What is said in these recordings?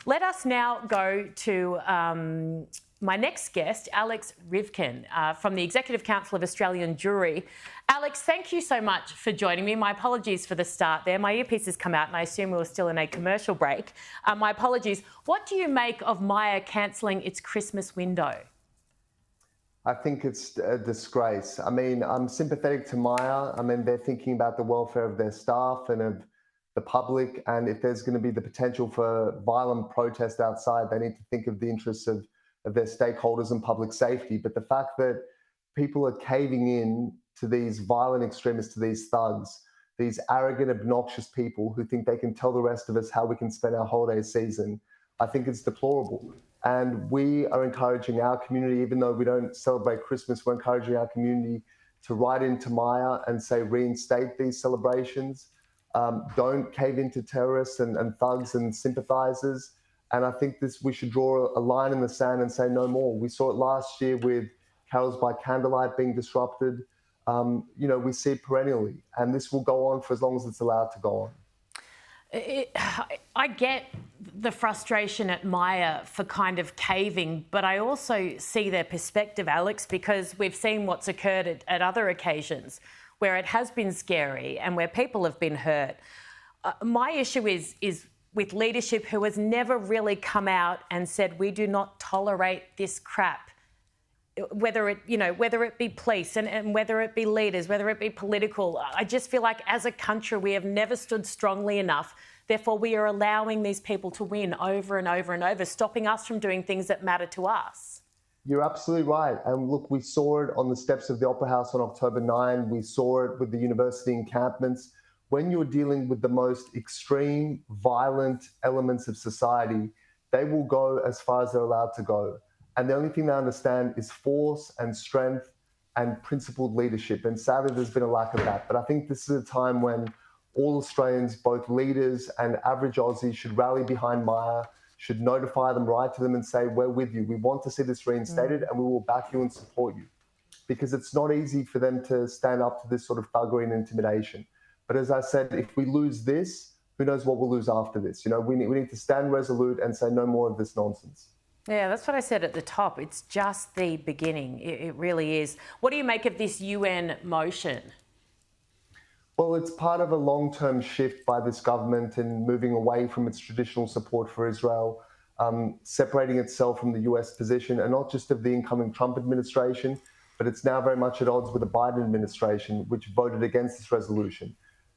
Let us now go to my next guest, Alex Ryvchin, from the Executive Council of Australian Jewry. Alex, thank you so much for joining me. My apologies for the start there. My earpiece has come out and I assume we were still in a commercial break. My apologies. What do you make of Myer cancelling its Christmas window? I think it's a disgrace. I mean, I'm sympathetic to Myer. I mean, they're thinking about the welfare of their staff and of the public. And if there's going to be the potential for violent protest outside, they need to think of the interests of their stakeholders and public safety. But the fact that people are caving in to these violent extremists, to these thugs, these arrogant, obnoxious people who think they can tell the rest of us how we can spend our holiday season, I think it's deplorable. And we are encouraging our community, even though we don't celebrate Christmas, we're encouraging our community to write into Myer and say, reinstate these celebrations. Don't cave into terrorists and thugs and sympathizers. And I think we should draw a line in the sand and say no more. We saw it last year with carols by candlelight being disrupted. We see it perennially, and this will go on for as long as it's allowed to go on. I get the frustration at Myer for kind of caving, but I also see their perspective, Alex, because we've seen what's occurred at other occasions where it has been scary and where people have been hurt. My issue is with leadership who has never really come out and said, we do not tolerate this crap. Whether it be police and whether it be leaders, whether it be political, I just feel like as a country we have never stood strongly enough. Therefore, we are allowing these people to win over and over and over, stopping us from doing things that matter to us. You're absolutely right. And look, we saw it on the steps of the Opera House on October 9. We saw it with the university encampments. When you're dealing with the most extreme, violent elements of society, they will go as far as they're allowed to go. And the only thing they understand is force and strength and principled leadership. And sadly, there's been a lack of that. But I think this is a time when all Australians, both leaders and average Aussies, should rally behind Myer, should notify them, write to them and say, we're with you. We want to see this reinstated and we will back you and support you. Because it's not easy for them to stand up to this sort of thuggery and intimidation. But as I said, if we lose this, who knows what we'll lose after this? We need to stand resolute and say no more of this nonsense. Yeah, that's what I said at the top. It's just the beginning. It really is. What do you make of this UN motion? Well, it's part of a long-term shift by this government in moving away from its traditional support for Israel, separating itself from the US position, and not just of the incoming Trump administration, but it's now very much at odds with the Biden administration, which voted against this resolution.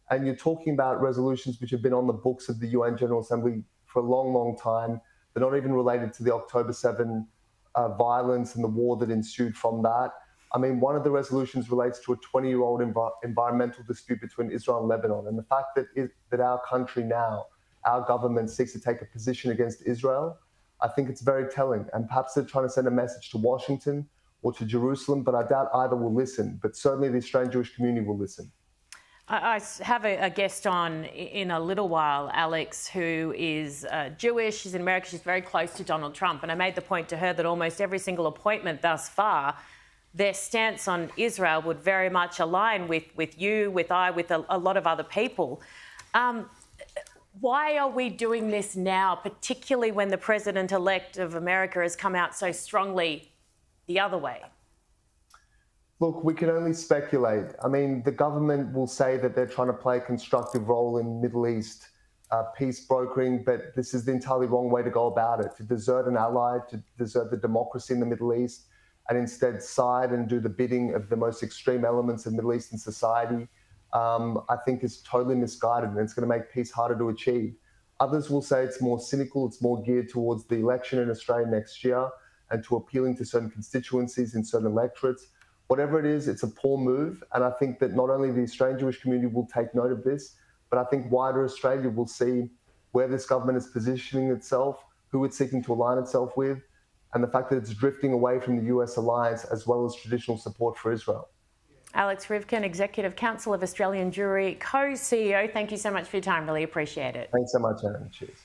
And you're talking about resolutions which have been on the books of the UN General Assembly for a long, long time. They're not even related to the October 7 violence and the war that ensued from that. I mean, one of the resolutions relates to a 20-year-old environmental dispute between Israel and Lebanon. And the fact that our country now, our government seeks to take a position against Israel, I think it's very telling. And perhaps they're trying to send a message to Washington or to Jerusalem, but I doubt either will listen. But certainly the Australian Jewish community will listen. I have a guest on in a little while, Alex, who is Jewish. She's in America. She's very close to Donald Trump. And I made the point to her that almost every single appointment thus far, their stance on Israel would very much align with you, with a lot of other people. Why are we doing this now, particularly when the president-elect of America has come out so strongly the other way? Look, we can only speculate. I mean, the government will say that they're trying to play a constructive role in Middle East peace brokering, but this is the entirely wrong way to go about it. To desert an ally, to desert the democracy in the Middle East, and instead side and do the bidding of the most extreme elements of Middle Eastern society, I think is totally misguided, and it's going to make peace harder to achieve. Others will say it's more cynical, it's more geared towards the election in Australia next year and to appealing to certain constituencies in certain electorates. Whatever it is, it's a poor move. And I think that not only the Australian Jewish community will take note of this, but I think wider Australia will see where this government is positioning itself, who it's seeking to align itself with, and the fact that it's drifting away from the US alliance as well as traditional support for Israel. Alex Ryvchin, Executive Council of Australian Jewry, co-CEO, thank you so much for your time. Really appreciate it. Thanks so much, Aaron. Cheers.